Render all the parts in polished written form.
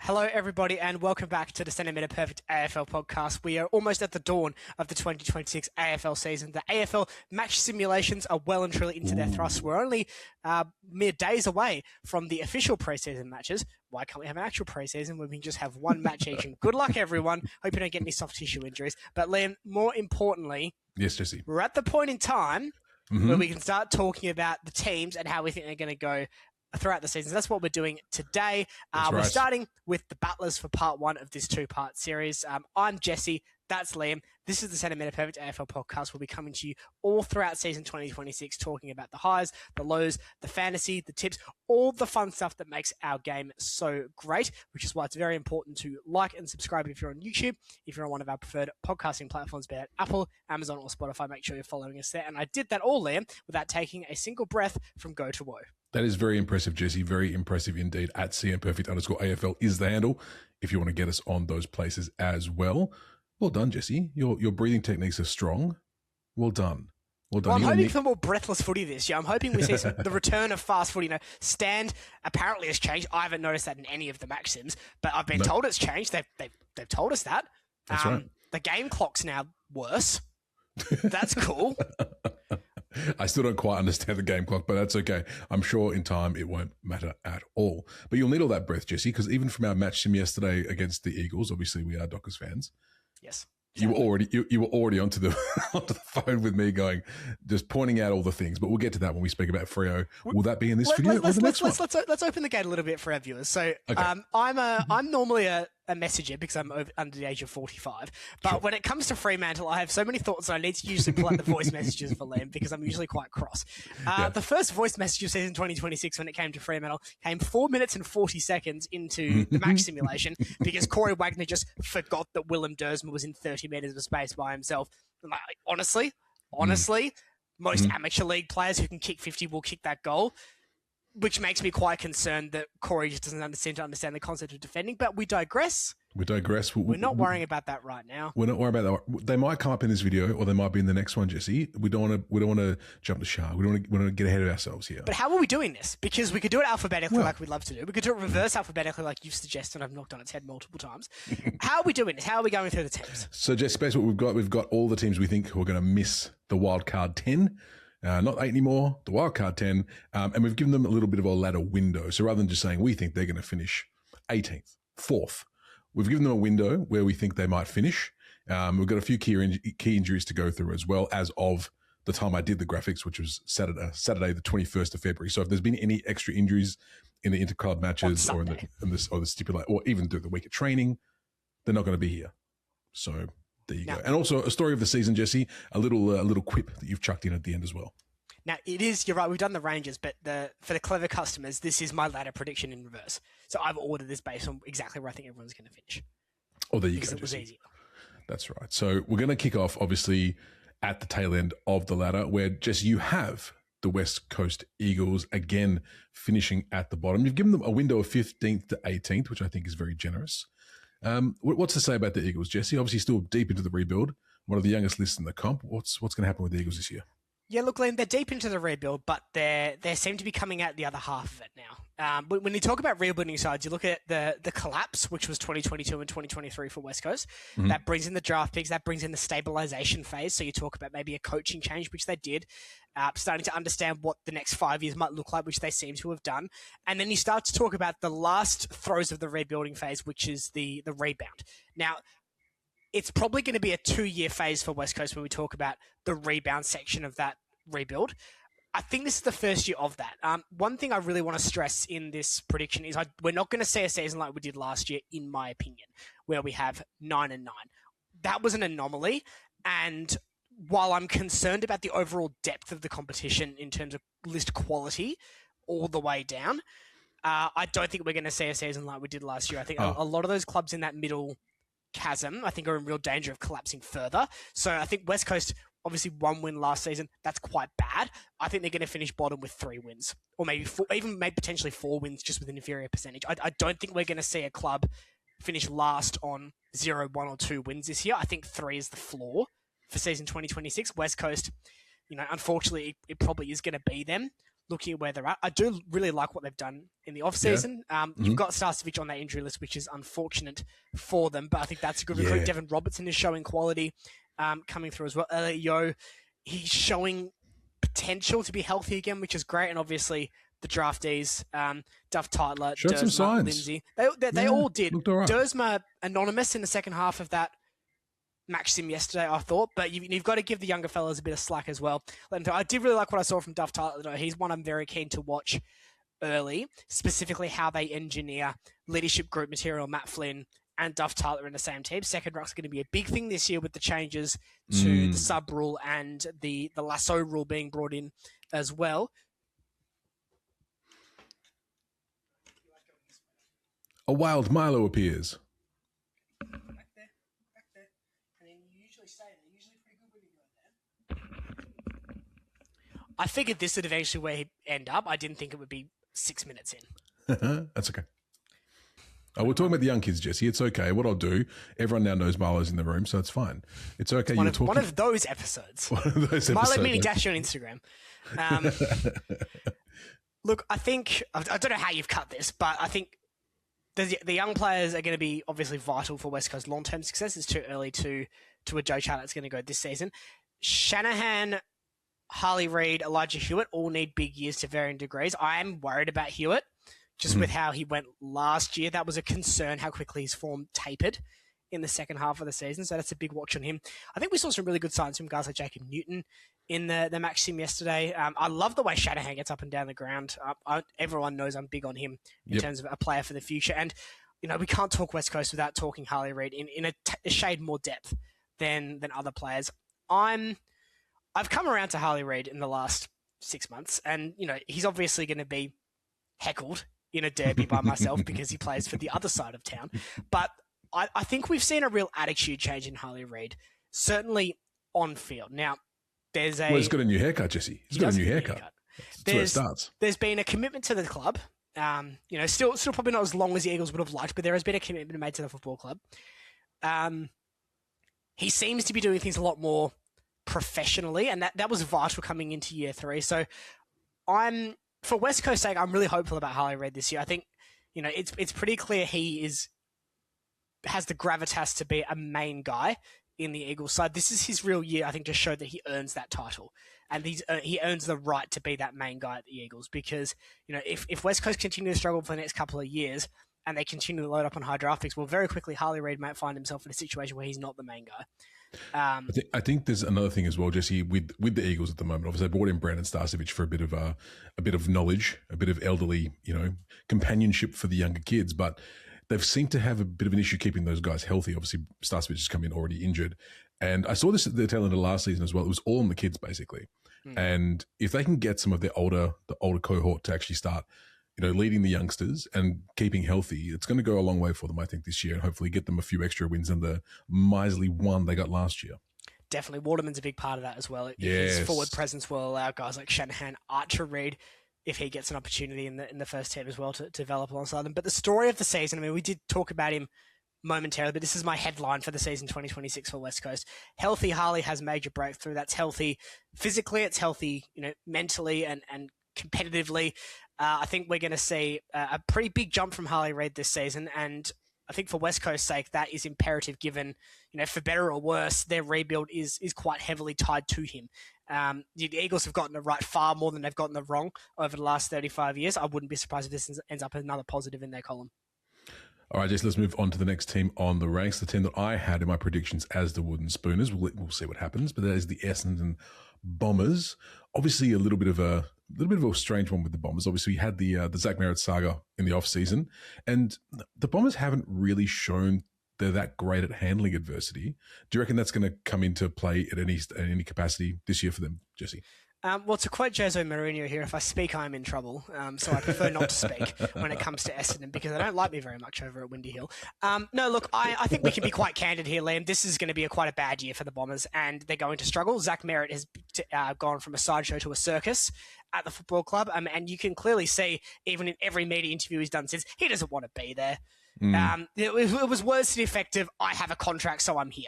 Hello, everybody, and welcome back to the Centimetre Perfect AFL podcast. We are almost at the dawn of the 2026 AFL season. The AFL match simulations are well and truly into their thrust. We're only mere days away from the official preseason matches. Why can't we have an actual preseason when we can just have one match each? And good luck, everyone. Hope you don't get any soft tissue injuries. But, Liam, more importantly, yes, Jesse, we're at the point in time where we can start talking about the teams and how we think they're going to go throughout the season. So that's what we're doing today. We're starting with the battlers for part one of this two-part series. I'm Jesse. That's Liam. This is the Centimetre Perfect AFL podcast. We'll be coming to you all throughout season 2026, talking about the highs, the lows, the fantasy, the tips, all the fun stuff that makes our game so great, which is why it's very important to like and subscribe if you're on YouTube. If you're on one of our preferred podcasting platforms, be it Apple, Amazon, or Spotify, make sure you're following us there. And I did that all, Liam, without taking a single breath from go to woe. That is very impressive, Jesse. Very impressive indeed. At @CMPerfect_AFL is the handle if you want to get us on those places as well. Well done, Jesse. Your breathing techniques are strong. Well done. Well done. Well, I'm hoping for more breathless footy this year. I'm hoping we see the return of fast footy. Stand apparently has changed. I haven't noticed that in any of the match sims, but I've been told it's changed. They've told us that. That's right. The game clock's now worse. That's cool. I still don't quite understand the game clock, but that's okay. I'm sure in time it won't matter at all. But you'll need all that breath, Jesse, because even from our match sim yesterday against the Eagles, obviously we are Dockers fans. Yes. You were already onto the onto the phone with me, going just pointing out all the things. But we'll get to that when we speak about Freo. Will that be in this video or the next one? Let's open the gate a little bit for our viewers. So, okay. I'm normally a messenger because I'm under the age of 45. But when it comes to Fremantle, I have so many thoughts that I need to usually pull out the voice messages for Liam because I'm usually quite cross. The first voice message of season 2026 when it came to Fremantle came 4 minutes and 40 seconds into the match simulation because Corey Wagner just forgot that Willem Dersma was in 30 metres of space by himself. Like, honestly, most amateur league players who can kick 50 will kick that goal, which makes me quite concerned that Corey just doesn't seem to understand the concept of defending. But we digress. We're not worrying about that right now. We're not worrying about that. They might come up in this video, or they might be in the next one, Jesse. We don't want to jump the shark. We don't want to get ahead of ourselves here. But how are we doing this? Because we could do it alphabetically, like we'd love to do. We could do it reverse alphabetically, like you've suggested. I've knocked on its head multiple times. How are we doing this? How are we going through the teams? So, Jesse, basically what we've got all the teams we think who are going to miss the wildcard 10. Not 8 anymore, the wildcard 10. And we've given them a little bit of a ladder window. So rather than just saying we think they're going to finish 18th, 4th, we've given them a window where we think they might finish. We've got a few key injuries to go through as well as of the time I did the graphics, which was Saturday the 21st of February. So if there's been any extra injuries in the interclub matches or the stipulate, or even through the week of training, they're not going to be here. So there you go. And also a story of the season, Jesse, a little quip that you've chucked in at the end as well. Now, you're right, we've done the Rangers, but for the clever customers, this is my ladder prediction in reverse. So I've ordered this based on exactly where I think everyone's going to finish. Oh, there you go. Because it was easier. That's right. So we're going to kick off, obviously, at the tail end of the ladder, where, Jesse, you have the West Coast Eagles again finishing at the bottom. You've given them a window of 15th to 18th, which I think is very generous. What's to say about the Eagles, Jesse? Obviously still deep into the rebuild, one of the youngest lists in the comp. What's going to happen with the Eagles this year? Yeah, look, Liam, they're deep into the rebuild, but they seem to be coming out the other half of it now. But when you talk about rebuilding sides, you look at the collapse, which was 2022 and 2023 for West Coast. Mm-hmm. That brings in the draft picks. That brings in the stabilization phase. So you talk about maybe a coaching change, which they did, starting to understand what the next 5 years might look like, which they seem to have done. And then you start to talk about the last throes of the rebuilding phase, which is the rebound. Now, it's probably going to be a 2-year phase for West Coast when we talk about the rebound section of that rebuild. I think this is the first year of that. One thing I really want to stress in this prediction is we're not going to see a season like we did last year, in my opinion, where we have 9-9. That was an anomaly. And while I'm concerned about the overall depth of the competition in terms of list quality all the way down, I don't think we're going to see a season like we did last year. I think a lot of those clubs in that middle chasm, I think, are in real danger of collapsing further. So I think West Coast, obviously 1 win last season, that's quite bad. I think they're going to finish bottom with 3 wins, or maybe 4, even maybe potentially 4 wins just with an inferior percentage. I don't think we're going to see a club finish last on 0, 1 or 2 wins this year. I think 3 is the floor for season 2026. West Coast, unfortunately, it probably is going to be them. looking at where they're at. I do really like what they've done in the off-season. You've got Starcevic on that injury list, which is unfortunate for them, but I think that's a good recruit. Devon Robertson is showing quality coming through as well. Elliot, he's showing potential to be healthy again, which is great, and obviously the draftees, Duff Tytler, showed Dersma, some signs. Lindsay, they all did. Right. Dersma anonymous in the second half of that match sim yesterday, I thought, but you've got to give the younger fellas a bit of slack as well. I did really like what I saw from Duff Tytler, though. He's one I'm very keen to watch early, specifically how they engineer leadership group material, Matt Flynn and Duff Tytler in the same team. Second ruck's going to be a big thing this year with the changes to the sub rule and the lasso rule being brought in as well. A wild Milo appears. I figured this would eventually where he'd end up. I didn't think it would be 6 minutes in. That's okay. Oh, we're talking about the young kids, Jesse. It's okay. What I'll do, everyone now knows Milo's in the room, so it's fine. It's okay. One of those episodes. One of those episodes. Milo Mini Dash on Instagram. Look, I think, I don't know how you've cut this, but I think the young players are going to be obviously vital for West Coast long-term success. It's too early to a judge how that's going to go this season. Shanahan, Harley Reid, Elijah Hewitt all need big years to varying degrees. I am worried about Hewitt, just with how he went last year. That was a concern, how quickly his form tapered in the second half of the season. So that's a big watch on him. I think we saw some really good signs from guys like Jacob Newton in the match sim yesterday. I love the way Shanahan gets up and down the ground. Everyone knows I'm big on him in terms of a player for the future. And, we can't talk West Coast without talking Harley Reid in a shade more depth than other players. I've come around to Harley Reid in the last 6 months, and, he's obviously going to be heckled in a derby by myself because he plays for the other side of town. But I think we've seen a real attitude change in Harley Reid, certainly on field. Now, he's got a new haircut, Jesse. He's got a new haircut. That's where it starts. There's been a commitment to the club. Still probably not as long as the Eagles would have liked, but there has been a commitment made to the football club. He seems to be doing things a lot more professionally, and that was vital coming into year 3. So for West Coast's sake, I'm really hopeful about Harley Reid this year. I think, it's pretty clear he has the gravitas to be a main guy in the Eagles side. This is his real year, I think, to show that he earns that title. And he earns the right to be that main guy at the Eagles because, if West Coast continue to struggle for the next couple of years and they continue to load up on high draft picks, well, very quickly Harley Reid might find himself in a situation where he's not the main guy. I think there's another thing as well, Jesse, with the Eagles at the moment. Obviously, they brought in Brandon Starcevic for a bit of knowledge, a bit of elderly, companionship for the younger kids. But they've seemed to have a bit of an issue keeping those guys healthy. Obviously, Starcevic has come in already injured, and I saw this at the tail end of last season as well. It was all on the kids basically, and if they can get some of the older cohort to actually start, leading the youngsters and keeping healthy, it's going to go a long way for them, I think, this year, and hopefully get them a few extra wins than the miserly one they got last year. Definitely. Waterman's a big part of that as well. Yes. His forward presence will allow guys like Shanahan, Archer Reid, if he gets an opportunity in the first team as well to develop alongside them. But the story of the season, we did talk about him momentarily, but this is my headline for the season 2026 for West Coast. Healthy Harley has major breakthrough. That's healthy physically, it's healthy, mentally and competitively. I think we're going to see a pretty big jump from Harley Reid this season, and I think for West Coast's sake, that is imperative given, for better or worse, their rebuild is quite heavily tied to him. The Eagles have gotten it right far more than they've gotten it wrong over the last 35 years. I wouldn't be surprised if this ends up another positive in their column. All right, Jess, let's move on to the next team on the ranks, the team that I had in my predictions as the Wooden Spooners. We'll see what happens, but that is the Essendon Bombers. Obviously, a little bit of a strange one with the Bombers. Obviously, we had the Zach Merritt saga in the off-season, and the Bombers haven't really shown they're that great at handling adversity. Do you reckon that's going to come into play at any capacity this year for them, Jesse? Well, to quote Jose Mourinho here, if I speak, I'm in trouble. So I prefer not to speak when it comes to Essendon because they don't like me very much over at Windy Hill. No, look, I think we can be quite candid here, Liam. This is going to be quite a bad year for the Bombers, and they're going to struggle. Zach Merritt has gone from a sideshow to a circus at the football club, and you can clearly see, even in every media interview he's done since, he doesn't want to be there. It was words to the effect of, I have a contract, so I'm here,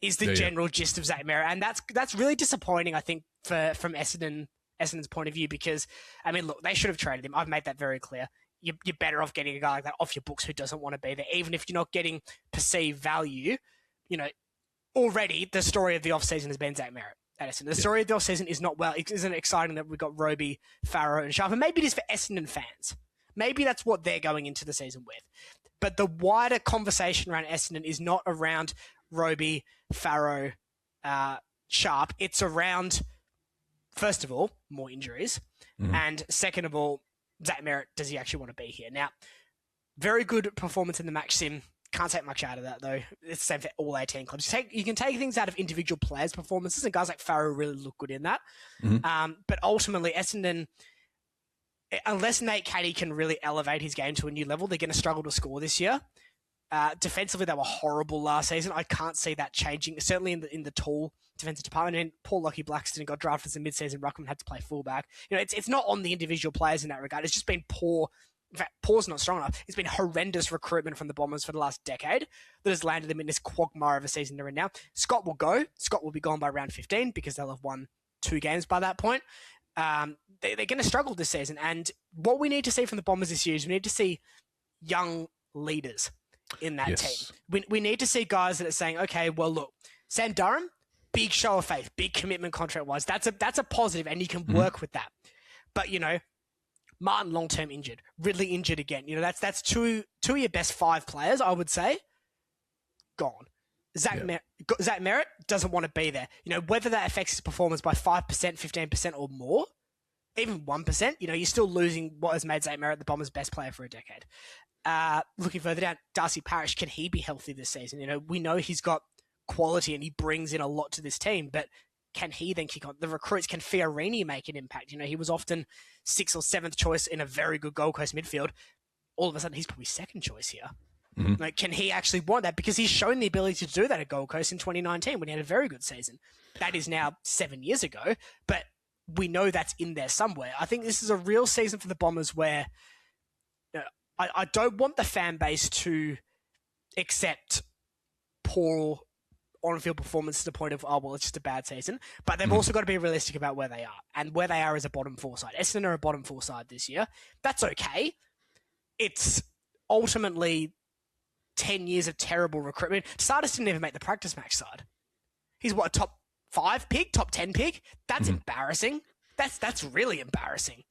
is the general gist of Zach Merritt. And that's really disappointing, I think, from Essendon Essendon's point of view because, I mean, look, they should have traded him. I've made that very clear. You're better off getting a guy like that off your books who doesn't want to be there, even if you're not getting perceived value. You know, already the story of the offseason has been Zach Merrett at Essendon. The story of the offseason is not well. It isn't exciting that we've got Roby, Farrow, and Sharp. And maybe it is for Essendon fans. Maybe that's what they're going into the season with. But the wider conversation around Essendon is not around Roby, Farrow, Sharp. It's around, first of all, more injuries. And second of all, Zach Merrett, does he actually want to be here? Now, very good performance in the match sim. Can't take much out of that, though. It's the same for all 18 clubs. You can take things out of individual players' performances, and guys like Farrow really look good in that. But ultimately, Essendon, unless Nate Caddy can really elevate his game to a new level, they're going to struggle to score this year. Defensively, they were horrible last season. I can't see that changing, certainly in the tall defensive department. And Paul Lockie Blackston got drafted as a mid-season ruckman, had to play fullback. You know, it's not on the individual players in that regard. It's just been poor. In fact, poor's not strong enough. It's been horrendous recruitment from the Bombers for the last decade that has landed them in this quagmire of a season they're in now. Scott will go. Scott will be gone by round 15 because they'll have won 2 games by that point. They're going to struggle this season. And what we need to see from the Bombers this year is we need to see young leaders in that team. We need to see guys that are saying, okay, well, look, Sam Durham, big show of faith, big commitment contract-wise. That's a positive, and you can work with that. But, you know, Martin long-term injured, Ridley injured again. You know, that's two of your best 5 players, I would say, gone. Zach Merrett doesn't want to be there. You know, whether that affects his performance by 5%, 15% or more, even 1%, you know, you're still losing what has made Zach Merrett the Bombers' best player for a decade. Looking further down, Darcy Parish, can he be healthy this season? You know, we know he's got quality and he brings in a lot to this team, but can he then kick on? The recruits, can Fiorini make an impact? You know, he was often 6th or 7th choice in a very good Gold Coast midfield. All of a sudden, he's probably 2nd choice here. Like, can he actually want that? Because he's shown the ability to do that at Gold Coast in 2019 when he had a very good season. That is now 7 years ago, but we know that's in there somewhere. I think this is a real season for the Bombers where, you know, I don't want the fan base to accept poor on-field performance to the point of, oh, well, it's just a bad season. But they've also got to be realistic about where they are. And where they are is a bottom 4 side. Essendon are a bottom 4 side this year. That's okay. It's ultimately 10 years of terrible recruitment. Sardis didn't even make the practice match side. He's what, a top 5 pick? Top 10 pick? That's embarrassing. That's really embarrassing.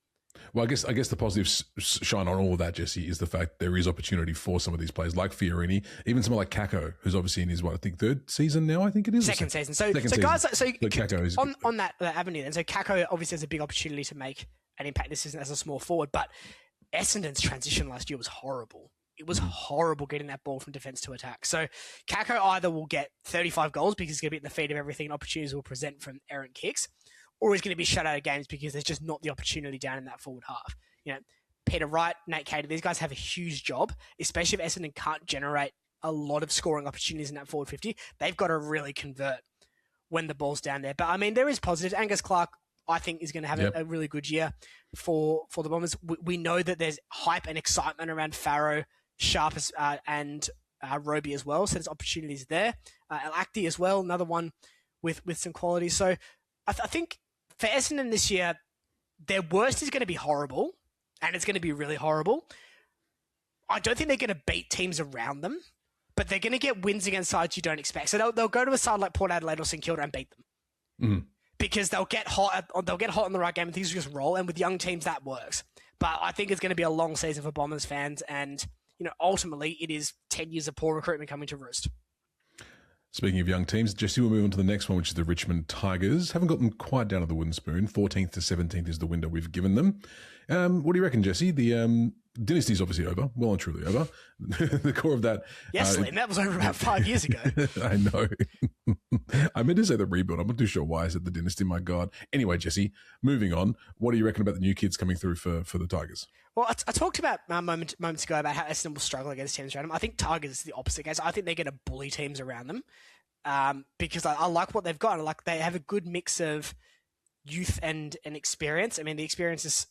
Well, I guess the positive shine on all of that, Jesse, is the fact there is opportunity for some of these players like Fiorini, even someone like Kako, who's obviously in his, what, I think 3rd season now, I think it is. Second season. So guys, Kako is on that avenue then. So Kako obviously has a big opportunity to make an impact this season as a small forward, but Essendon's transition last year was horrible. It was horrible getting that ball from defence to attack. So Kako either will get 35 goals because he's going to be at the feet of everything and opportunities will present from errant kicks, or he's going to be shut out of games because there's just not the opportunity down in that forward half. You know, Peter Wright, Nate Caddy, these guys have a huge job, especially if Essendon can't generate a lot of scoring opportunities in that forward 50. They've got to really convert when the ball's down there. But, I mean, there is positives. Angus Clark, I think, is going to have a really good year for the Bombers. We know that there's hype and excitement around Farrow, Sharp, and Roby as well, so there's opportunities there. Al-Akdi as well, another one with some quality. So I think for Essendon this year, their worst is going to be horrible, and it's going to be really horrible. I don't think they're going to beat teams around them, but they're going to get wins against sides you don't expect. So they'll go to a side like Port Adelaide or St Kilda and beat them. Because they'll get hot in the right game and things just roll, and with young teams that works. But I think it's going to be a long season for Bombers fans, and you know, ultimately it is 10 years of poor recruitment coming to roost. Speaking of young teams, Jesse, we'll move on to the next one, which is the Richmond Tigers. Haven't got them quite down to the wooden spoon. 14th to 17th is the window we've given them. What do you reckon, Jesse? The dynasty's obviously over. Well and truly over. The core of that... Yes, Liam, that was over about 5 years ago. I know. I meant to say the rebuild. I'm not too sure why I said the dynasty, my God. Anyway, Jesse, moving on. What do you reckon about the new kids coming through for the Tigers? Well, I talked about moments ago about how Essendon will struggle against teams around them. I think Tigers is the opposite case. I think they're going to bully teams around them because I like what they've got. Like, they have a good mix of youth and experience. I mean, the experience is,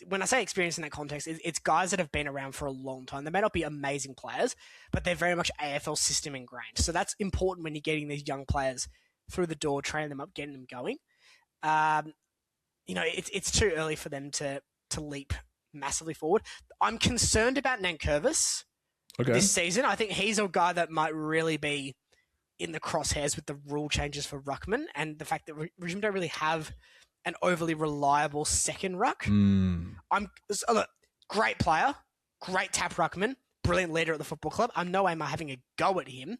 when I say experience in that context, it's guys that have been around for a long time. They may not be amazing players, but they're very much AFL system ingrained. So that's important when you're getting these young players through the door, training them up, getting them going. it's too early for them to leap massively forward. I'm concerned about Nankervis this season. I think he's a guy that might really be in the crosshairs with the rule changes for ruckman and the fact that Richmond don't really have an overly reliable second ruck. Look, great player, great tap ruckman, brilliant leader at the football club. I'm no way am I having a go at him,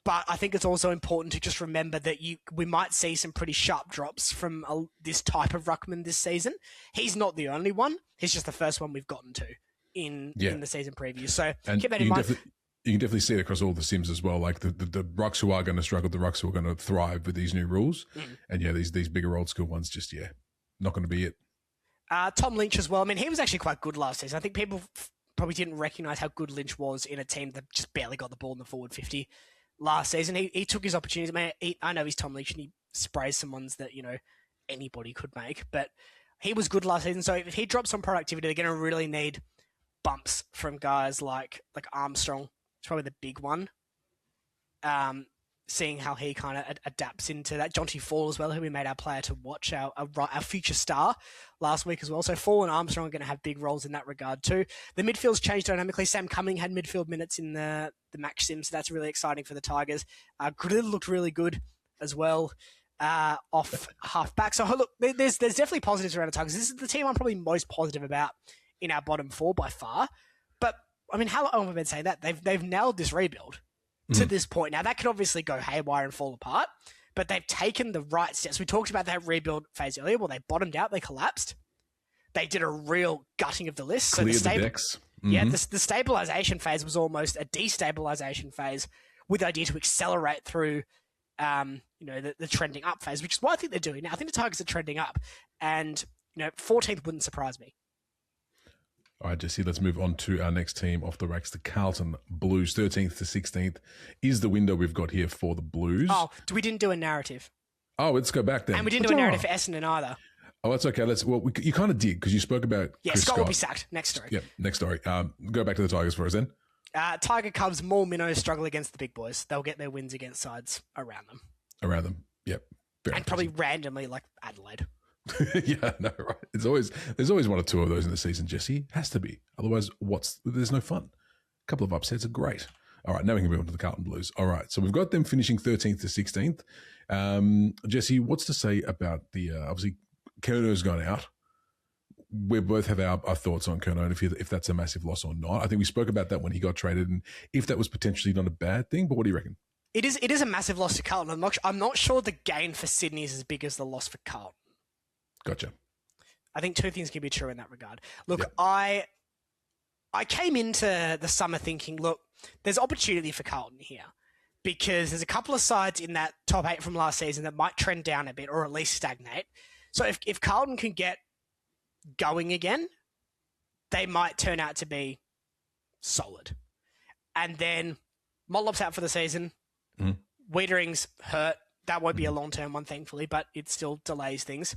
but I think it's also important to just remember that we might see some pretty sharp drops from this type of ruckman this season. He's not the only one. He's just the first one we've gotten to in the season preview. So keep that in mind. You can definitely see it across all the sims as well. Like the rucks who are going to struggle, the rucks who are going to thrive with these new rules. And these bigger old school ones just, not going to be it. Tom Lynch as well. I mean, he was actually quite good last season. I think people probably didn't recognise how good Lynch was in a team that just barely got the ball in the forward 50 last season. He took his opportunities. I mean, I know he's Tom Lynch and he sprays some ones that, anybody could make. But he was good last season. So if he drops on productivity, they're going to really need bumps from guys like Armstrong. It's probably the big one. Seeing how he kind of adapts into that. Jonty Fall as well, who we made our player to watch, our future star last week as well. So Fall and Armstrong are going to have big roles in that regard too. The midfield's changed dynamically. Sam Cumming had midfield minutes in the match sim, so that's really exciting for the Tigers. Grill looked really good as well off half-back. So look, there's definitely positives around the Tigers. This is the team I'm probably most positive about in our bottom four by far. But I mean, how long have I been saying that? They've nailed this rebuild to this point. Now, that could obviously go haywire and fall apart, but they've taken the right steps. We talked about that rebuild phase earlier. Well, they bottomed out. They collapsed. They did a real gutting of the list. Cleared the decks. Yeah, the stabilisation phase was almost a destabilisation phase with the idea to accelerate through the trending up phase, which is what I think they're doing now. I think the Tigers are trending up, and 14th wouldn't surprise me. All right, Jesse, let's move on to our next team off the racks, the Carlton Blues. 13th to 16th is the window we've got here for the Blues. Oh, we didn't do a narrative. Oh, let's go back then. And we didn't do a narrative for Essendon either. Oh, that's okay. You kind of did because you spoke about Chris Scott will be sacked. Next story. Yep, next story. Go back to the Tigers for us then. Tiger Cubs, more minnows struggle against the big boys. They'll get their wins against sides around them. Yep. And probably randomly like Adelaide. Yeah, no, right. There's always one or two of those in the season, Jesse. Has to be. Otherwise, there's no fun. A couple of upsets are great. All right, now we can move on to the Carlton Blues. All right, so we've got them finishing 13th to 16th. Jesse, what's to say about the, obviously, Kerno's gone out. We both have our thoughts on Kerno and if that's a massive loss or not. I think we spoke about that when he got traded and if that was potentially not a bad thing, but what do you reckon? It is a massive loss to Carlton. I'm not sure the gain for Sydney is as big as the loss for Carlton. Gotcha. I think two things can be true in that regard. Look, yep. I came into the summer thinking, look, there's opportunity for Carlton here because there's a couple of sides in that top 8 from last season that might trend down a bit or at least stagnate. So if Carlton can get going again, they might turn out to be solid. And then Motlop's out for the season. Wiedering's hurt. That won't be a long-term one, thankfully, but it still delays things.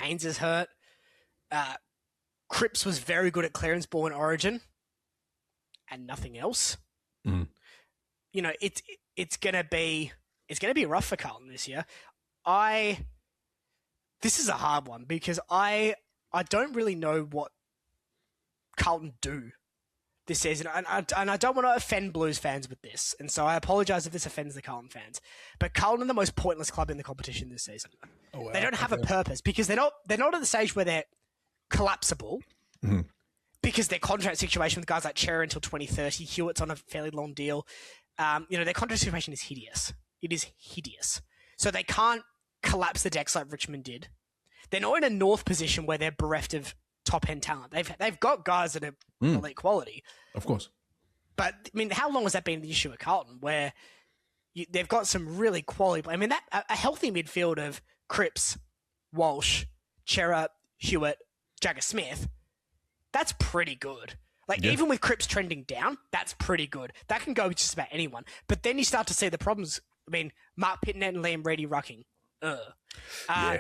Haynes is hurt. Cripps was very good at clearance ball in Origin, and nothing else. It's gonna be rough for Carlton this year. This is a hard one because I don't really know what Carlton do this season, and I don't want to offend Blues fans with this, and so I apologise if this offends the Carlton fans. But Carlton are the most pointless club in the competition this season. Oh, wow. They don't have a purpose because they're not at the stage where they're collapsible because their contract situation with guys like Cherry until 2030, Hewitt's on a fairly long deal. Their contract situation is hideous. It is hideous. So they can't collapse the decks like Richmond did. They're not in a north position where they're bereft of top-end talent. They've got guys that are elite quality. Of course. But, I mean, how long has that been the issue at Carlton where they've got some really quality... I mean, a healthy midfield of Cripps, Walsh, Chera, Hewitt, Jagger Smith, that's pretty good. Even with Cripps trending down, that's pretty good. That can go with just about anyone. But then you start to see the problems. I mean, Mark Pitnet and Liam Reedy rucking.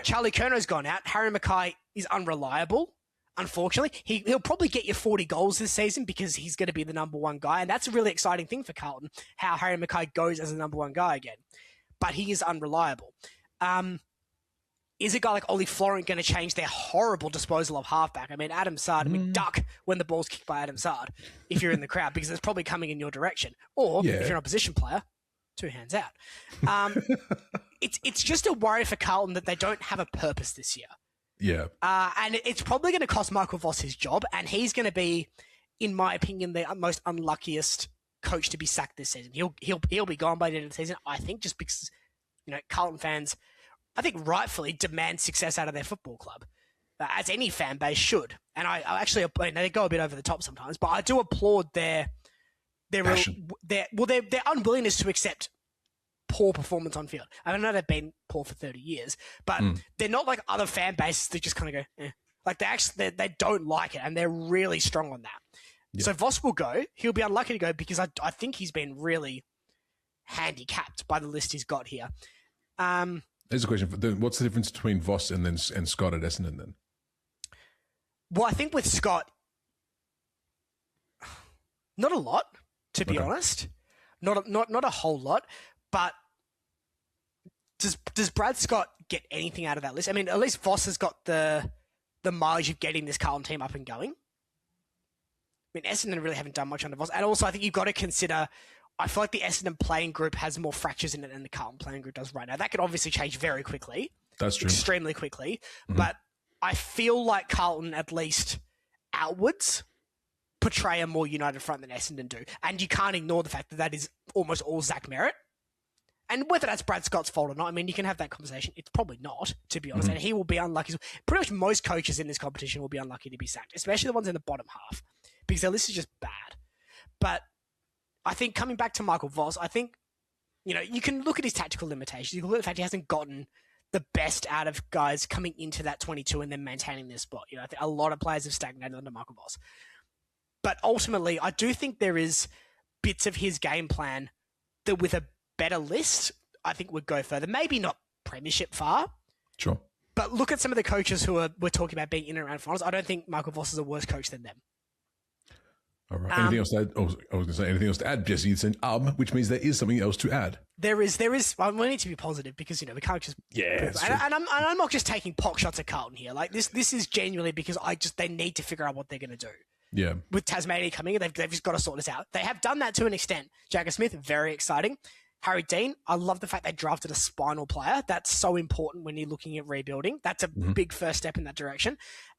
Charlie Curno's gone out. Harry Mackay is unreliable. Unfortunately, he'll probably get you 40 goals this season because he's going to be the number one guy. And that's a really exciting thing for Carlton, how Harry Mackay goes as the number one guy again. But he is unreliable. is a guy like Ollie Florent going to change their horrible disposal of halfback? I mean, Adam Sard, duck when the ball's kicked by Adam Sard if you're in the crowd because it's probably coming in your direction. Or if you're an opposition player, 2 hands out. It's just a worry for Carlton that they don't have a purpose this year. Yeah. And it's probably going to cost Michael Voss his job, and he's going to be, in my opinion, the most unluckiest coach to be sacked this season. He'll be gone by the end of the season, I think, just because, Carlton fans, I think rightfully demand success out of their football club, as any fan base should. And I actually, they go a bit over the top sometimes, but I do applaud their unwillingness to accept poor performance on field. I know they've been poor for 30 years, but they're not like other fan bases that just kind of go, eh. Like they don't like it, and they're really strong on that. Yeah. So Voss will go. He'll be unlucky to go because I think he's been really handicapped by the list he's got here. Here's a question. What's the difference between Voss and Scott at Essendon then? Well, I think with Scott, not a lot, to be honest. Not a whole lot. But does Brad Scott get anything out of that list? I mean, at least Voss has got the mileage of getting this Carlton team up and going. I mean, Essendon really haven't done much under Voss. And also, I think you've got to consider, I feel like the Essendon playing group has more fractures in it than the Carlton playing group does right now. That could obviously change very quickly. That's true. Extremely quickly. Mm-hmm. But I feel like Carlton, at least outwards, portray a more united front than Essendon do. And you can't ignore the fact that is almost all Zach Merritt. And whether that's Brad Scott's fault or not, I mean, you can have that conversation. It's probably not, to be honest. Mm-hmm. And he will be unlucky. Pretty much most coaches in this competition will be unlucky to be sacked, especially the ones in the bottom half, because their list is just bad. But I think coming back to Michael Voss, I think, you can look at his tactical limitations. You can look at the fact he hasn't gotten the best out of guys coming into that 22 and then maintaining their spot. I think a lot of players have stagnated under Michael Voss. But ultimately, I do think there is bits of his game plan that with a better list, I think would go further. Maybe not premiership far. Sure. But look at some of the coaches who we're talking about being in and around finals. I don't think Michael Voss is a worse coach than them. All right. Anything else to add? I was going to say anything else to add, Jesse. You said which means there is something else to add. There is. We need to be positive because we can't just. Yeah. And I'm not just taking pot shots at Carlton here. Like this is genuinely because they need to figure out what they're going to do. Yeah. With Tasmania coming in, they've just got to sort this out. They have done that to an extent. Jagger Smith, very exciting. Harry Dean, I love the fact they drafted a spinal player. That's so important when you're looking at rebuilding. That's a big first step in that direction.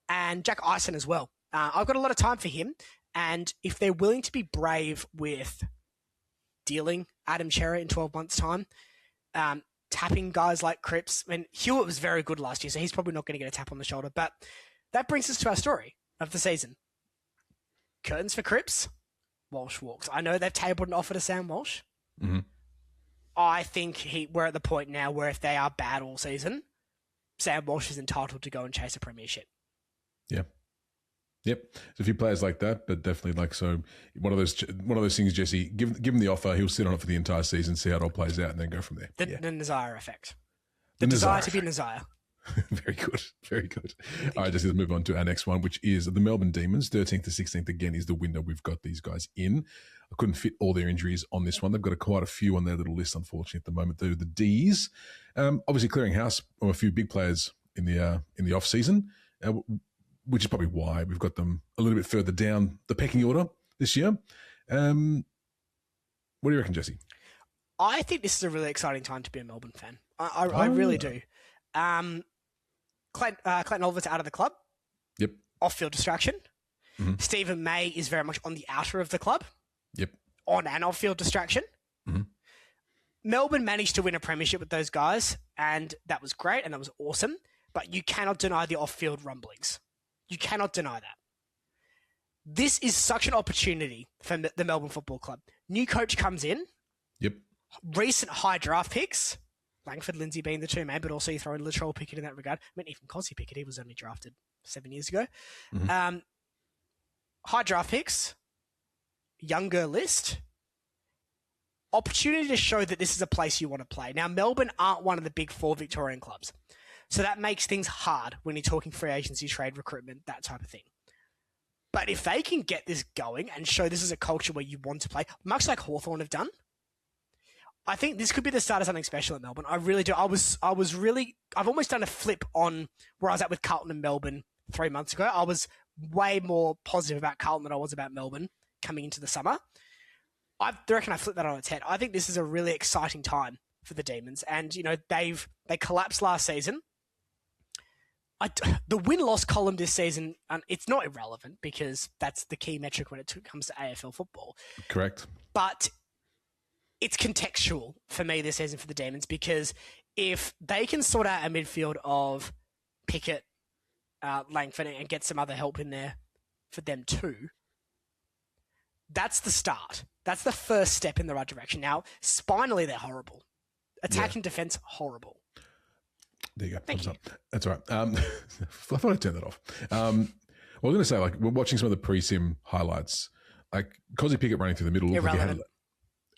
And Jack Eisen as well. I've got a lot of time for him. And if they're willing to be brave with dealing Adam Cerra in 12 months' time, tapping guys like Cripps. I mean, Hewitt was very good last year, so he's probably not going to get a tap on the shoulder. But that brings us to our story of the season. Curtains for Cripps, Walsh walks. I know they've tabled an offer to Sam Walsh. Mm-hmm. I think we're at the point now where if they are bad all season, Sam Walsh is entitled to go and chase a premiership. Yeah. Yep. So a few players like that, but definitely one of those things, Jesse, give him the offer. He'll sit on it for the entire season, see how it all plays out, and then go from there. The Nazire effect. The desire to be Nazire. Very good. Very good. All right, Jesse, let's move on to our next one, which is the Melbourne Demons. 13th to 16th, again, is the window we've got these guys in. I couldn't fit all their injuries on this one. They've got quite a few on their little list, unfortunately, at the moment. They're the Ds. Obviously, clearing house on a few big players in the off-season, which is probably why we've got them a little bit further down the pecking order this year. What do you reckon, Jesse? I think this is a really exciting time to be a Melbourne fan. I really do. Clayton Oliver's out of the club. Yep. Off-field distraction. Mm-hmm. Stephen May is very much on the outer of the club. Yep. On and off-field distraction. Mm-hmm. Melbourne managed to win a premiership with those guys, and that was great, and that was awesome. But you cannot deny the off-field rumblings. You cannot deny that. This is such an opportunity for the Melbourne Football Club. New coach comes in. Yep. Recent high draft picks. Langford, Lindsay being the two main, but also you throw in Latrell Pickett in that regard. I mean, even Cosy Pickett, he was only drafted 7 years ago. Mm-hmm. High draft picks, younger list, opportunity to show that this is a place you want to play. Now, Melbourne aren't one of the big four Victorian clubs, so that makes things hard when you're talking free agency, trade, recruitment, that type of thing. But if they can get this going and show this is a culture where you want to play, much like Hawthorn have done, I think this could be the start of something special at Melbourne. I really do. I've almost done a flip on where I was at with Carlton and Melbourne 3 months ago. I was way more positive about Carlton than I was about Melbourne coming into the summer. I reckon I flipped that on its head. I think this is a really exciting time for the Demons. And, they collapsed last season. The win-loss column this season, it's not irrelevant because that's the key metric when it comes to AFL football. Correct. But it's contextual for me this season for the Demons because if they can sort out a midfield of Pickett, Langford, and get some other help in there for them too, that's the start. That's the first step in the right direction. Now, spinally, they're horrible. Attack and defense, horrible. There you go. Thank you. That's all right. I thought I'd turn that off. I was going to say, we're watching some of the pre-sim highlights. Cozzy Pickett running through the middle. Irrelevant.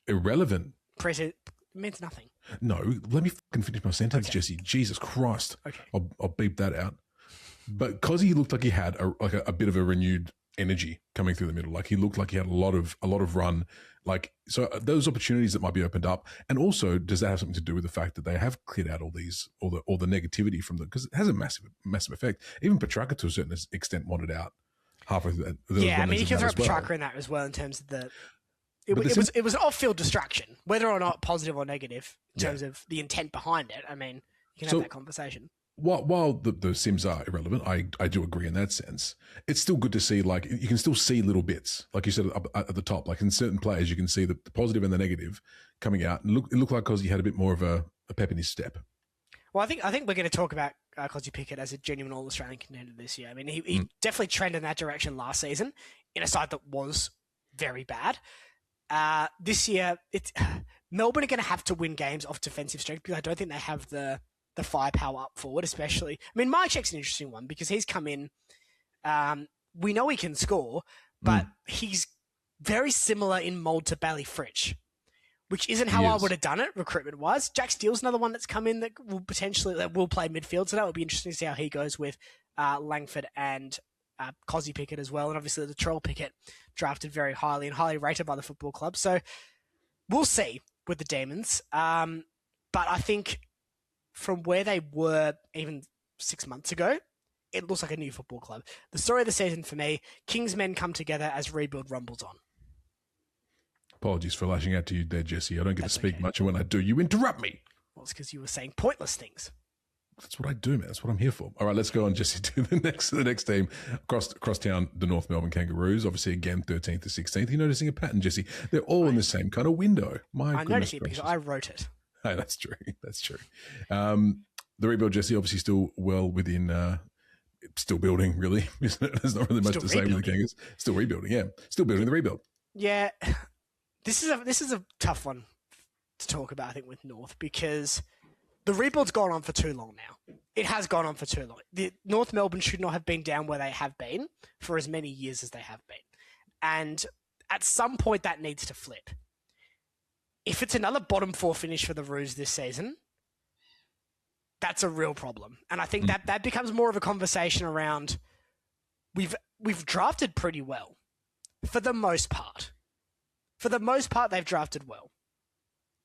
Irrelevant? It means nothing. No, let me fucking finish my sentence, Okay. Jesse. Jesus Christ. Okay. I'll beep that out. But Cozzy looked like he had a bit of a renewed energy coming through the middle. He looked like he had a lot of run. So those opportunities that might be opened up. And also, does that have something to do with the fact that they have cleared out all the negativity from because it has a massive effect. Even Petrarca to a certain extent wanted out halfway through that. Yeah, I mean, you can throw Petrarca in that as well in terms of it was an off-field distraction, whether or not positive or negative in terms of the intent behind it. I mean, you can have that conversation. While the Sims are irrelevant, I do agree in that sense. It's still good to see, you can still see little bits, like you said at the top. In certain players, you can see the positive and the negative coming out. And it looked like Cozzy had a bit more of a pep in his step. Well, I think we're going to talk about Cozzy Pickett as a genuine All-Australian contender this year. I mean, he definitely trended in that direction last season in a side that was very bad. This year, Melbourne are going to have to win games off defensive strength because I don't think they have the firepower up forward, especially. I mean, Mychek's an interesting one because he's come in. We know he can score, but he's very similar in mould to Bailey Fritsch, which isn't how I would have done it recruitment-wise. Jack Steele's another one that's come in that will play midfield, so that would be interesting to see how he goes with Langford and Cozzy Pickett as well, and obviously the Troll Pickett drafted very highly and highly rated by the football club. So we'll see with the Demons. But I think from where they were even 6 months ago, it looks like a new football club. The story of the season for me, King's men come together as rebuild rumbles on. Apologies for lashing out to you there, Jesse. I don't get to speak much, and when I do, you interrupt me. Well, it's because you were saying pointless things. That's what I do, man. That's what I'm here for. All right, let's go on, Jesse, to the next team across town, the North Melbourne Kangaroos. Obviously, again, 13th to 16th. You're noticing a pattern, Jesse. They're all in the same kind of window. I noticed it because I wrote it. Hey, that's true. That's true. The rebuild, Jesse, obviously still well within, still building, really, isn't it? There's not really much to say with the Kangaroos. Still rebuilding, yeah. Still building the rebuild. Yeah. This is a tough one to talk about, I think, with North because the rebuild's gone on for too long now. It has gone on for too long. The North Melbourne should not have been down where they have been for as many years as they have been. And at some point, that needs to flip. If it's another bottom four finish for the Roos this season, that's a real problem. And I think that becomes more of a conversation around we've drafted pretty well for the most part. For the most part, they've drafted well.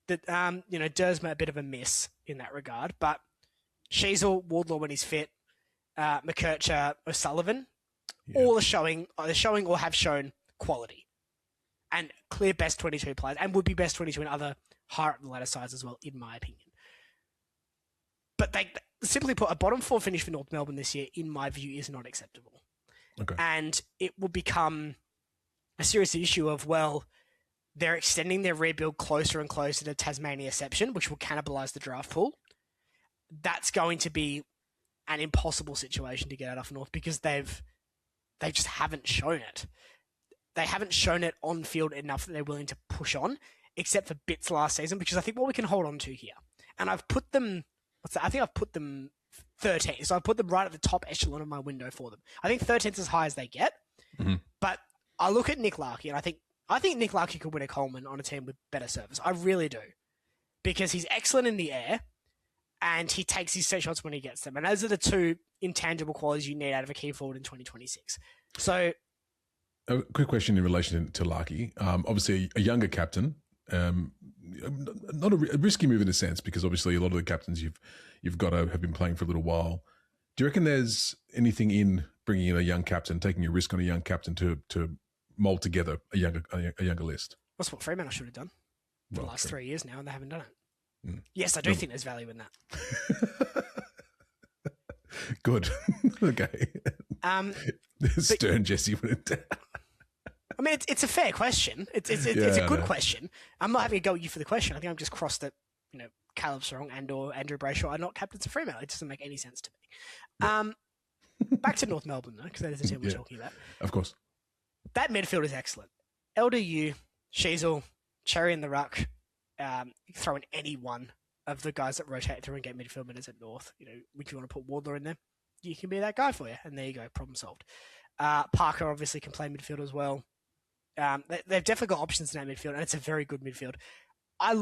Dersma a bit of a miss in that regard, but Sheasel, Wardlaw when he's fit, McKercher, O'Sullivan, all are showing or have shown quality and clear best 22 players and would be best 22 in other higher up the ladder sides as well, in my opinion. But they simply put, a bottom four finish for North Melbourne this year, in my view, is not acceptable. Okay. And it will become a serious issue of, they're extending their rebuild closer and closer to Tasmaniaception, which will cannibalise the draft pool. That's going to be an impossible situation to get out of North because they just haven't shown it. They haven't shown it on field enough that they're willing to push on, except for bits last season, which is I think what we can hold on to here. And I've put them, I think I've put them 13th. So I put them right at the top echelon of my window for them. I think 13th is as high as they get. Mm-hmm. But I look at Nick Larkey and I think Nick Larkey could win a Coleman on a team with better service. I really do. Because he's excellent in the air and he takes his set shots when he gets them. And those are the two intangible qualities you need out of a key forward in 2026. So, a quick question in relation to Larkey. Obviously, a younger captain. not a risky move in a sense, because obviously a lot of the captains you've got to have been playing for a little while. Do you reckon there's anything in bringing in a young captain, taking a risk on a young captain to mould together a younger list? That's what Fremantle should have done for the last 3 years now, and they haven't done it. Mm. Yes, I do think there's value in that. Good. Okay. Stern Jesse went it down. I mean, it's a fair question. It's a good question. I'm not having a go at you for the question. I think I've just crossed that, Caleb Serong and/or Andrew Brayshaw are not captains of Fremantle. It doesn't make any sense to me. Back to North Melbourne, though, because that is the team we're talking about. Of course. That midfield is excellent. LDU, Sheasel, Cherry in the ruck, throw in any one of the guys that rotate through and get midfield minutes at North. Would you want to put Wardler in there? You can be that guy for you. And there you go, problem solved. Parker obviously can play midfield as well. They've definitely got options in that midfield, and it's a very good midfield. I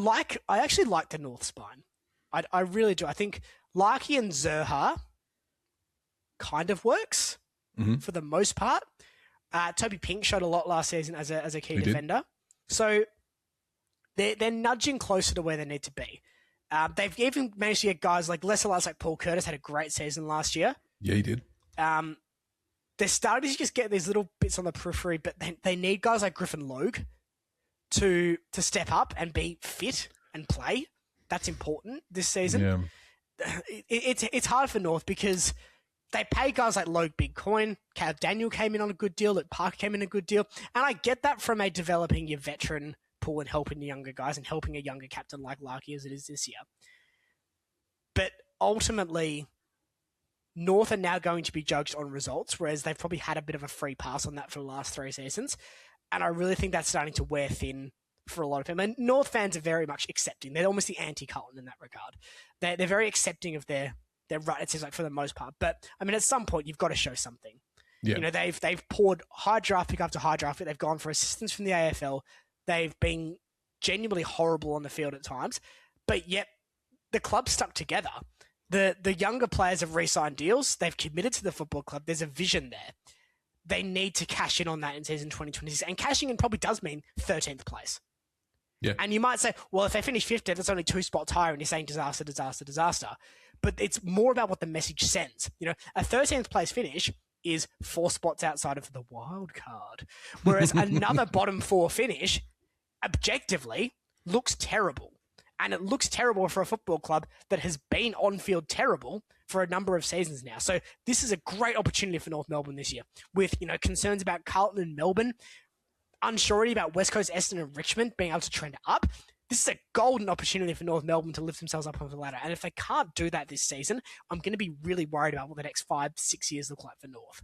actually like the North spine. I really do. I think Larkey and Zerha kind of works for the most part. Toby Pink showed a lot last season as a key defender. So they're nudging closer to where they need to be. They've even managed to get guys like lesser lights like Paul Curtis had a great season last year. Yeah, he did. They're starting to just get these little bits on the periphery, but they need guys like Griffin Logue to step up and be fit and play. That's important this season. Yeah. It's hard for North because they pay guys like Logue big coin. Caleb Daniel came in on a good deal. Luke Parker came in a good deal. And I get that from a developing your veteran pool and helping the younger guys and helping a younger captain like Larkey as it is this year. But ultimately, North are now going to be judged on results, whereas they've probably had a bit of a free pass on that for the last 3 seasons. And I really think that's starting to wear thin for a lot of people. And North fans are very much accepting. They're almost the anti-Carlton in that regard. They're very accepting of their right, it seems like, for the most part. But, I mean, at some point, you've got to show something. Yeah. They've poured high draft pick after high draft pick. They've gone for assistance from the AFL. They've been genuinely horrible on the field at times. But yet, the club's stuck together. The younger players have re-signed deals. They've committed to the football club. There's a vision there. They need to cash in on that in season 2026. And cashing in probably does mean 13th place. Yeah. And you might say, well, if they finish 50th, that's only 2 spots higher, and you're saying disaster, disaster, disaster. But it's more about what the message sends. A 13th place finish is 4 spots outside of the wild card. Whereas another bottom 4 finish, objectively, looks terrible. And it looks terrible for a football club that has been on-field terrible for a number of seasons now. So this is a great opportunity for North Melbourne this year. With, concerns about Carlton and Melbourne, unsurety about West Coast, Essendon and Richmond being able to trend up. This is a golden opportunity for North Melbourne to lift themselves up on the ladder. And if they can't do that this season, I'm going to be really worried about what the next 5-6 years look like for North.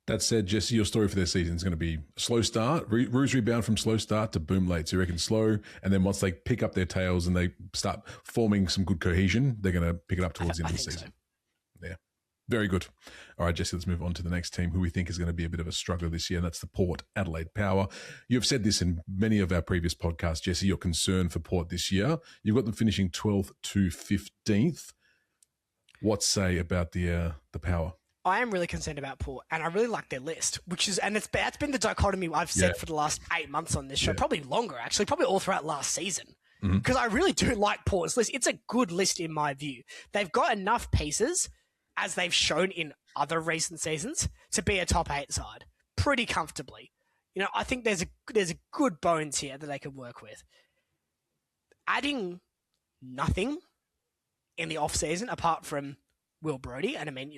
That said, Jesse, your story for their season is going to be a slow start. Roos rebound from slow start to boom late. So you reckon slow, and then once they pick up their tails and they start forming some good cohesion, they're going to pick it up towards the end of the season. So. Yeah. Very good. All right, Jesse, let's move on to the next team who we think is going to be a bit of a struggle this year, and that's the Port Adelaide Power. You've said this in many of our previous podcasts, Jesse, your concern for Port this year. You've got them finishing 12th to 15th. What say about the Power? I am really concerned about Port, and I really like their list, that's been the dichotomy I've said for the last 8 months on this show, probably longer, actually, probably all throughout last season, because I really do like Port's list. It's a good list in my view. They've got enough pieces, as they've shown in other recent seasons, to be a top 8 side pretty comfortably. I think there's a good bones here that they could work with. Adding nothing in the off-season apart from Will Brodie, and I mean,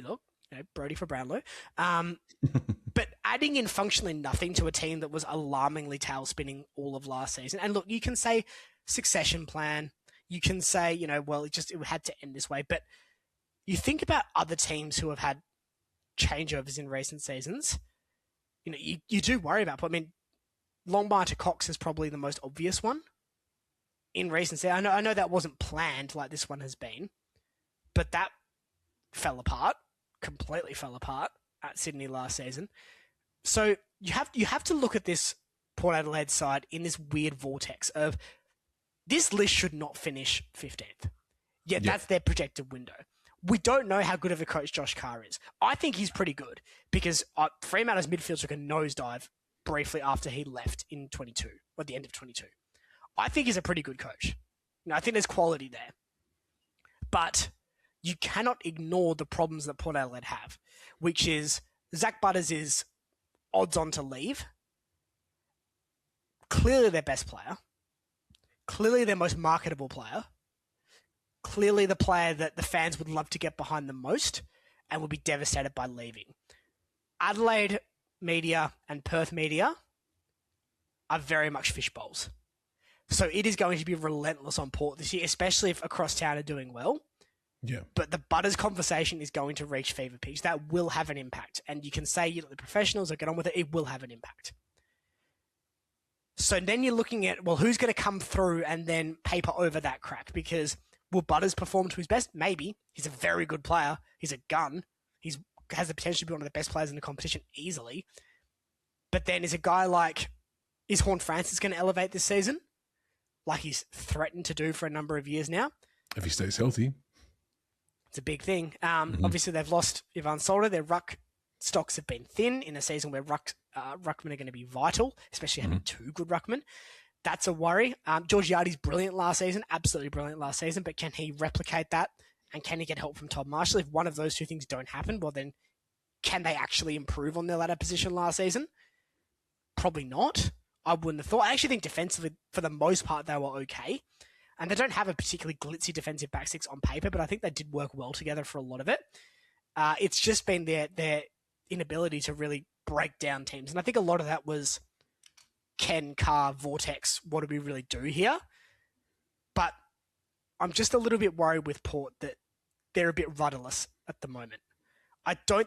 Brodie for Brownlow. But adding in functionally nothing to a team that was alarmingly tail-spinning all of last season. And look, you can say succession plan. You can say, it had to end this way. But you think about other teams who have had changeovers in recent seasons. You do worry about. I mean, Longmire to Cox is probably the most obvious one in recent seasons. I know that wasn't planned like this one has been, but that fell apart. Completely fell apart at Sydney last season. So you have to look at this Port Adelaide side in this weird vortex of this list should not finish 15th. Yet that's their projected window. We don't know how good of a coach Josh Carr is. I think he's pretty good because Fremantle's midfield took a nosedive briefly after he left in 22, or at the end of 22. I think he's a pretty good coach. I think there's quality there. But you cannot ignore the problems that Port Adelaide have, which is Zach Butters is odds on to leave. Clearly their best player. Clearly their most marketable player. Clearly the player that the fans would love to get behind the most and would be devastated by leaving. Adelaide media and Perth media are very much fishbowls. So it is going to be relentless on Port this year, especially if across town are doing well. Yeah. But the Butters conversation is going to reach fever pitch. That will have an impact. And you can say you're the professionals or get on with it. It will have an impact. So then you're looking at, well, who's going to come through and then paper over that crack? Because will Butters perform to his best? Maybe. He's a very good player. He's a gun. He has the potential to be one of the best players in the competition easily. But then is a guy like, is Horn Francis going to elevate this season? Like he's threatened to do for a number of years now. If he stays healthy. It's a big thing. Obviously, they've lost Ivan Solder. Their ruck stocks have been thin in a season where ruckmen are going to be vital, especially having two good ruckmen. That's a worry. George Yardy's brilliant last season, absolutely brilliant last season, but can he replicate that? And can he get help from Todd Marshall? If one of those two things don't happen, well then, can they actually improve on their ladder position last season? Probably not. I wouldn't have thought. I actually think defensively, for the most part, they were okay. And they don't have a particularly glitzy defensive back six on paper, but I think they did work well together for a lot of it. It's just been their inability to really break down teams. And I think a lot of that was Ken, Carr, Vortex, what do we really do here? But I'm just a little bit worried with Port that they're a bit rudderless at the moment.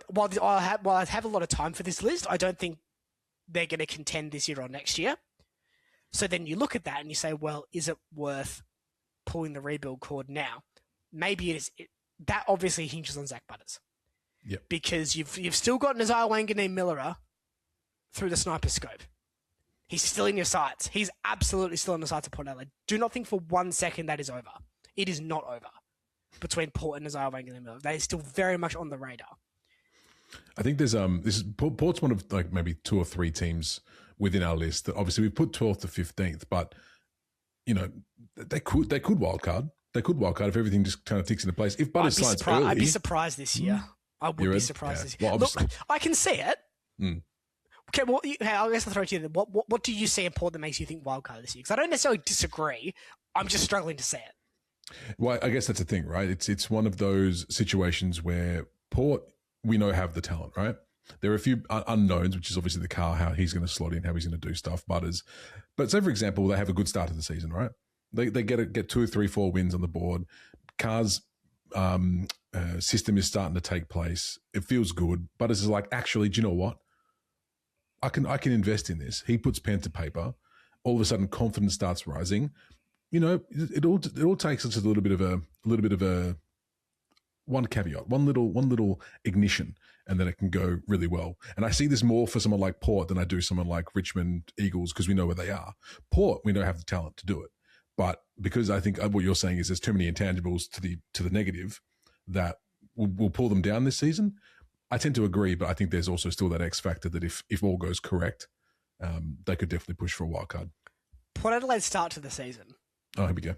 While I have a lot of time for this list, I don't think they're going to contend this year or next year. So then you look at that and you say, well, is it worth pulling the rebuild cord now? Maybe it is. That obviously hinges on Zach Butters. Yep. Because you've still got Nazar Wanganeen-Millerer through the sniper scope. He's still in your sights. He's absolutely still in the sights of Port Adelaide. Do not think for 1 second that is over. It is not over between Port and Nazar Wanganeen-Millerer. They are still very much on the radar. I think there's Port's one of like maybe 2 or 3 teams within our list that obviously we put 12th to 15th, but you know they could wildcard. They could wildcard if everything just kind of ticks into place. If Butters signs early, I'd be surprised this year. I would be surprised this year. Well, look, I can see it. Okay, well, I guess I'll throw it to you then. What do you see in Port that makes you think wildcard this year? Because I don't necessarily disagree. I'm just struggling to see it. Well, I guess that's the thing, right? It's one of those situations where Port, we know, have the talent, right? There are a few unknowns, which is obviously the car, how he's going to slot in, how he's going to do stuff, Butters. But say, for example, they have a good start to the season, right? They get 2, 3, 4 wins on the board. Car's system is starting to take place. It feels good. Butters is like, actually, do you know what? I can invest in this. He puts pen to paper. All of a sudden, confidence starts rising. You know, it all takes us a little bit of a one caveat, one little ignition, and then it can go really well. And I see this more for someone like Port than I do someone like Richmond, Eagles, because we know where they are. Port, we don't have the talent to do it, but because I think what you're saying is there's too many intangibles to the negative that will pull them down this season. I tend to agree, but I think there's also still that X factor that if all goes correct, they could definitely push for a wild card. Port Adelaide start to the season. Oh, here we go.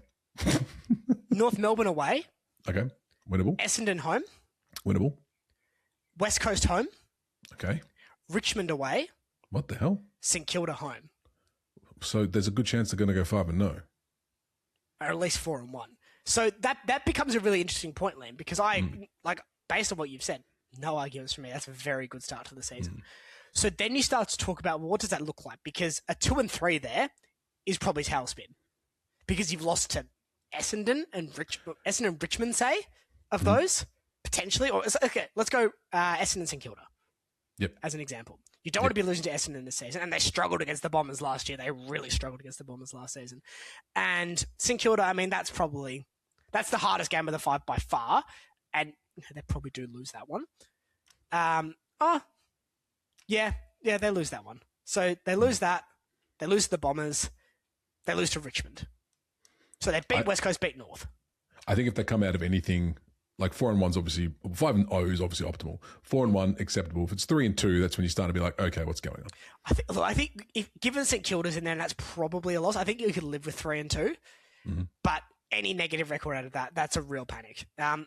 North Melbourne away. Okay. Winnable. Essendon home. Winnable. West Coast home. Okay. Richmond away. What the hell? St Kilda home. So there's a good chance they're going to go 5-0. Or at least 4-1. So that becomes a really interesting point, Liam, because based on what you've said, no arguments from me. That's a very good start to the season. So then you start to talk about, well, what does that look like? Because a 2-3 there is probably tailspin. Because you've lost to Essendon and Richmond, say, of those, potentially. Or okay, let's go Essendon St Kilda. Yep. As an example. You don't want to be losing to Essendon this season, and they struggled against the Bombers last year. They really struggled against the Bombers last season. And St Kilda, I mean, that's the hardest game of the 5 by far, and they probably do lose that one. Yeah, they lose that one. So they lose that. They lose to the Bombers. They lose to Richmond. So they beat West Coast, beat North. I think if they come out of anything Like 4-1's obviously 5-0 is obviously optimal. 4-1 acceptable. If it's 3-2, that's when you start to be like, okay, what's going on? I think if given St Kilda's in there, and that's probably a loss. I think you could live with 3-2, but any negative record out of that, that's a real panic.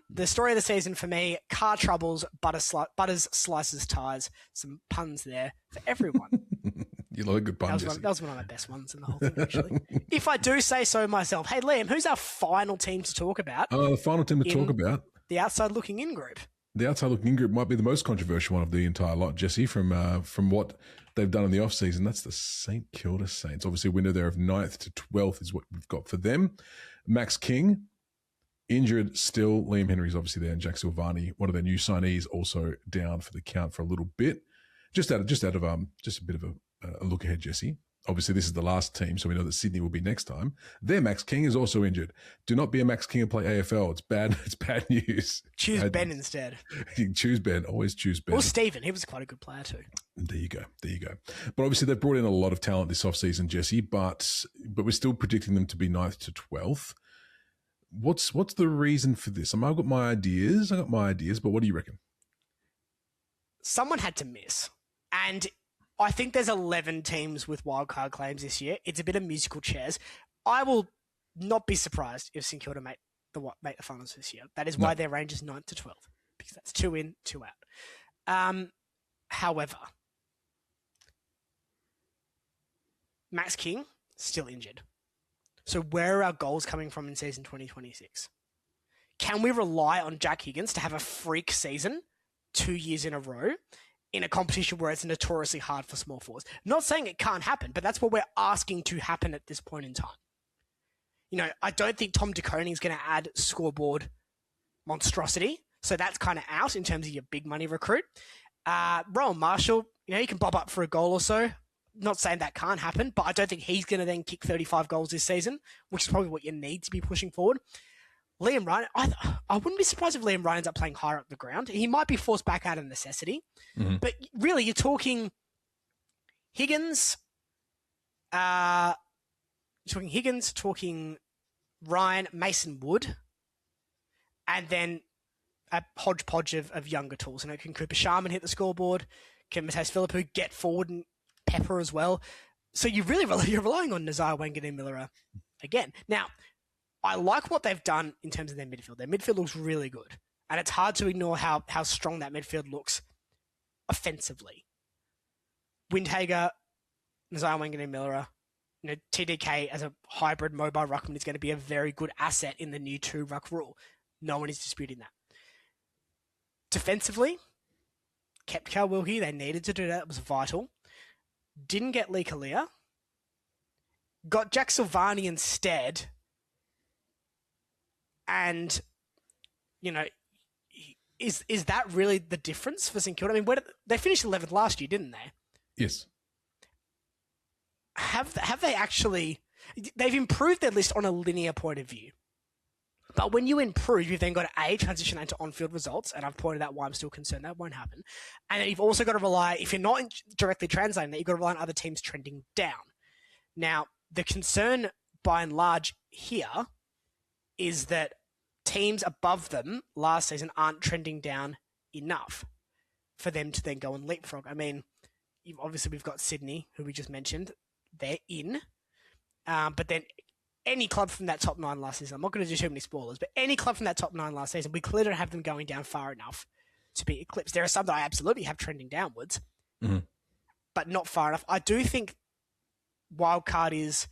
The story of the season for me: car troubles, butters, slices, ties. Some puns there for everyone. You love a good pun, that was one of my best ones in the whole thing, actually. If I do say so myself. Hey, Liam, who's our final team to talk about? The final team to talk about. The outside looking in group. The outside looking in group might be the most controversial one of the entire lot, Jesse, from what they've done in the off-season. That's the St Kilda Saints. Obviously, a window there of 9th to 12th is what we've got for them. Max King, injured still. Liam Henry's obviously there, and Jack Silvani, one of their new signees, also down for the count for a little bit. Just a bit of a look ahead, Jesse. Obviously, this is the last team, so we know that Sydney will be next time. Their Max King is also injured. Do not be a Max King and play AFL. It's bad. It's bad news. Choose Ben instead. Choose Ben. Always choose Ben. Or Stephen. He was quite a good player too. There you go. But obviously, they've brought in a lot of talent this offseason, Jesse, but we're still predicting them to be 9th to 12th. What's the reason for this? I've got my ideas, but what do you reckon? Someone had to miss. And I think there's 11 teams with wildcard claims this year. It's a bit of musical chairs. I will not be surprised if St Kilda make the finals this year. That is why their range is 9th to 12th, because that's 2 in, 2 out. However, Max King still injured. So where are our goals coming from in season 2026? Can we rely on Jack Higgins to have a freak season 2 years in a row in a competition where it's notoriously hard for small forwards? Not saying it can't happen, but that's what we're asking to happen at this point in time. You know, I don't think Tom DeConing is going to add scoreboard monstrosity, so that's kind of out in terms of your big money recruit. Rowan Marshall, you know, he can bob up for a goal or so. Not saying that can't happen, but I don't think he's going to then kick 35 goals this season, which is probably what you need to be pushing forward. Liam Ryan, I wouldn't be surprised if Liam Ryan ends up playing higher up the ground. He might be forced back out of necessity. Mm-hmm. But really, you're talking Higgins, talking Ryan, Mason Wood, and then a hodgepodge of younger tools. You know, can Cooper Sharman hit the scoreboard? Can Mateus Philippou get forward and pepper as well? So you're relying on Nazar Wanganeen-Miller again. Now, I like what they've done in terms of their midfield. Their midfield looks really good. And it's hard to ignore how strong that midfield looks offensively. Windhager, Nazar Wanganeen-Miller, you know, TDK as a hybrid mobile ruckman is going to be a very good asset in the new 2-ruck rule. No one is disputing that. Defensively, kept Cal Wilkie. They needed to do that. It was vital. Didn't get Lee Kalia. Got Jack Silvani instead. And, you know, is that really the difference for St Kilda? I mean, they finished 11th last year, didn't they? Yes. Have they actually... They've improved their list on a linear point of view. But when you improve, you've then got to, transition into on-field results, and I've pointed out why I'm still concerned that won't happen. And then you've also got to rely, if you're not directly translating that, you've got to rely on other teams trending down. Now, the concern, by and large, here is that teams above them last season aren't trending down enough for them to then go and leapfrog. I mean, obviously we've got Sydney, who we just mentioned. They're in. But then any club from that top 9 last season, I'm not going to do too many spoilers, but any club from that top 9 last season, we clearly don't have them going down far enough to be eclipsed. There are some that I absolutely have trending downwards, but not far enough. I do think wildcard is...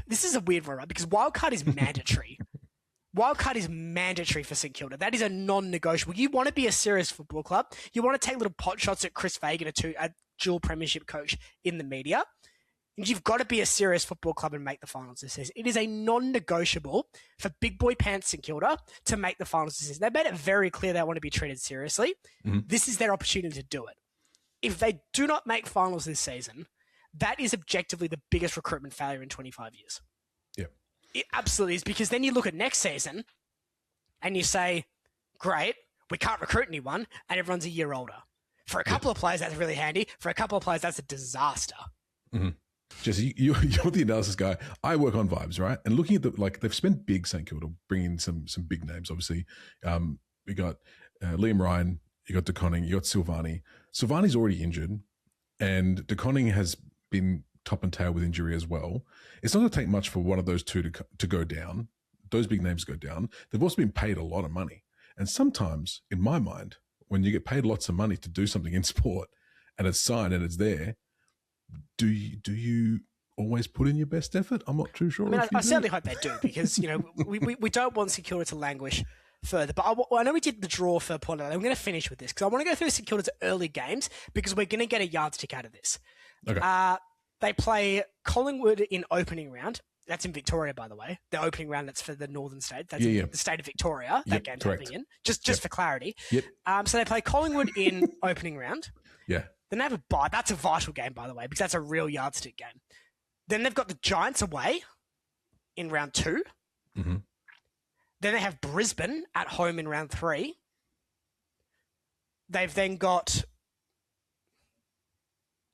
This is a weird one, right? Because wildcard is mandatory. Wildcard is mandatory for St Kilda. That is a non-negotiable. You want to be a serious football club. You want to take little pot shots at Chris Fagan, a dual premiership coach in the media. And you've got to be a serious football club and make the finals this season. It is a non-negotiable for big boy pants St Kilda to make the finals this season. They made it very clear they want to be treated seriously. Mm-hmm. This is their opportunity to do it. If they do not make finals this season, that is objectively the biggest recruitment failure in 25 years. Yeah. It absolutely is, because then you look at next season and you say, great, we can't recruit anyone and everyone's a year older. For a couple of players, that's really handy. For a couple of players, that's a disaster. Mm-hmm. Jesse, you're the analysis guy. I work on vibes, right? And looking at they've spent big St Kilda, bringing some big names, obviously. We got Liam Ryan. You got De Koning. You got Silvani. Silvani's already injured, and De Koning has been top and tail with injury as well. It's not going to take much for one of those two to go down. Those big names go down. They've also been paid a lot of money. And sometimes, in my mind, when you get paid lots of money to do something in sport and it's signed and it's there, do you always put in your best effort? I'm not too sure. I mean, I certainly hope they do, because, you know, we don't want St Kilda to languish further. But I know we did the draw for Port Adelaide. I'm going to finish with this because I want to go through St Kilda's early games because we're going to get a yardstick out of this. Okay. They play Collingwood in opening round. That's in Victoria, by the way. The opening round, that's for the northern state. That's the state of Victoria, that game's happening in. Just for clarity. Yep. So they play Collingwood in opening round. Yeah. Then they have a bye. That's a vital game, by the way, because that's a real yardstick game. Then they've got the Giants away in round 2. Mm-hmm. Then they have Brisbane at home in round 3. They've then got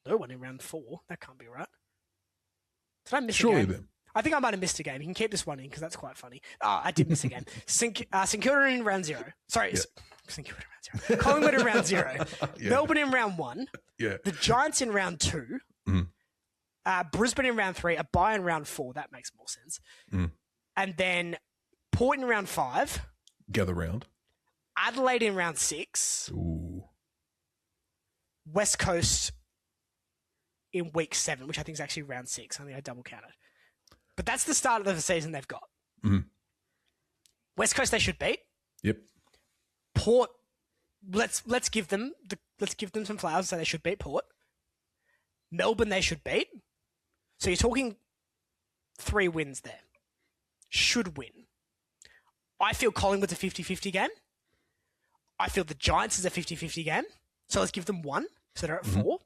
no one in round 4. That can't be right. Did I miss a game? Then. I think I might have missed a game. You can keep this one in because that's quite funny. I did miss a game. St Kilda in round 0. Sorry, St Kilda in round 0. Collingwood in round 0. Melbourne in round 1. Yeah. The Giants in round 2. Brisbane in round 3. A bye in round 4. That makes more sense. And then Port in round 5. Gather round. Adelaide in round 6. Ooh. West Coast in week 7, which I think is actually round 6. I think I double counted. But that's the start of the season they've got. West Coast they should beat. Yep. Port, let's give them some flowers, so they should beat Port. Melbourne they should beat. So you're talking 3 wins there. Should win. I feel Collingwood's a 50-50 game. I feel the Giants is a 50-50 game. So let's give them 1. So they're at 4.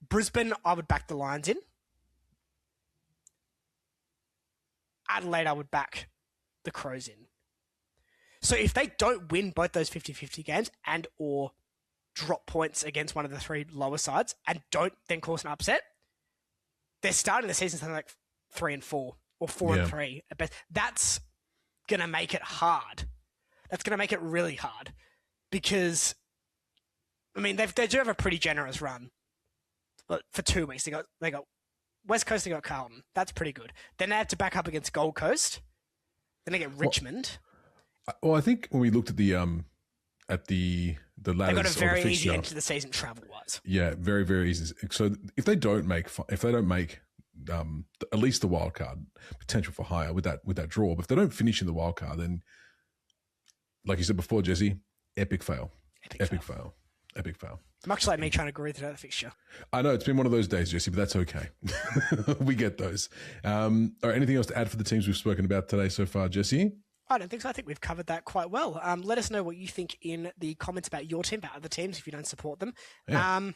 Brisbane, I would back the Lions in. Adelaide, I would back the Crows in. So if they don't win both those 50-50 games and or drop points against one of the 3 lower sides and don't then cause an upset, they're starting the season something like 3-4 or 4-3 at best. That's going to make it hard. That's going to make it really hard because, I mean, they do have a pretty generous run. But for 2 weeks, they got West Coast, they got Carlton. That's pretty good. Then they have to back up against Gold Coast. Then they get Richmond. Well, I think when we looked at the ladders, they got a very easy end to the season travel wise. Yeah, very very easy. So if they don't make at least the wild card, potential for higher with that draw, but if they don't finish in the wild card, then like you said before, Jesse, epic fail. Epic fail. Much like me trying to agree with that fixture. I know, it's been one of those days, Jesse, but that's okay. We get those. All right, anything else to add for the teams we've spoken about today so far, Jesse? I don't think so. I think we've covered that quite well. Let us know what you think in the comments about your team, about other teams if you don't support them. Yeah.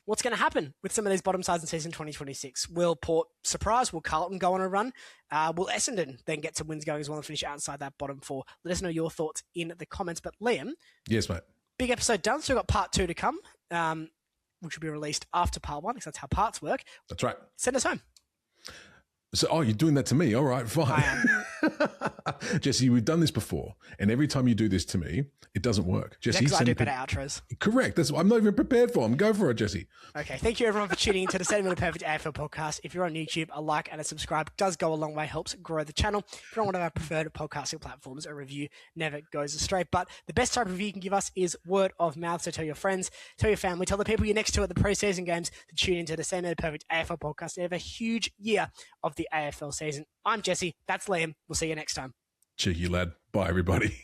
What's going to happen with some of these bottom sides in season 2026? Will Port surprise? Will Carlton go on a run? Will Essendon then get some wins going as well and finish outside that bottom 4? Let us know your thoughts in the comments. But Liam. Yes, mate. Big episode done. So we've got part 2 to come, which will be released after part 1 because that's how parts work. That's right. Send us home. So, you're doing that to me. All right, fine. I am. Jesse, we've done this before, and every time you do this to me, it doesn't work. Jesse, because I do better outros. Correct. That's what I'm not even prepared for them. Go for it, Jesse. Okay. Thank you, everyone, for tuning into the Statement of the Perfect AFL podcast. If you're on YouTube, a like and a subscribe does go a long way, helps grow the channel. If you're on one of our preferred podcasting platforms, a review never goes astray. But the best type of review you can give us is word of mouth. So tell your friends, tell your family, tell the people you're next to at the preseason games to tune into the Statement of the Perfect AFL podcast. They have a huge year of the AFL season. I'm Jesse. That's Liam. We'll see you next time. Cheeky lad. Bye, everybody.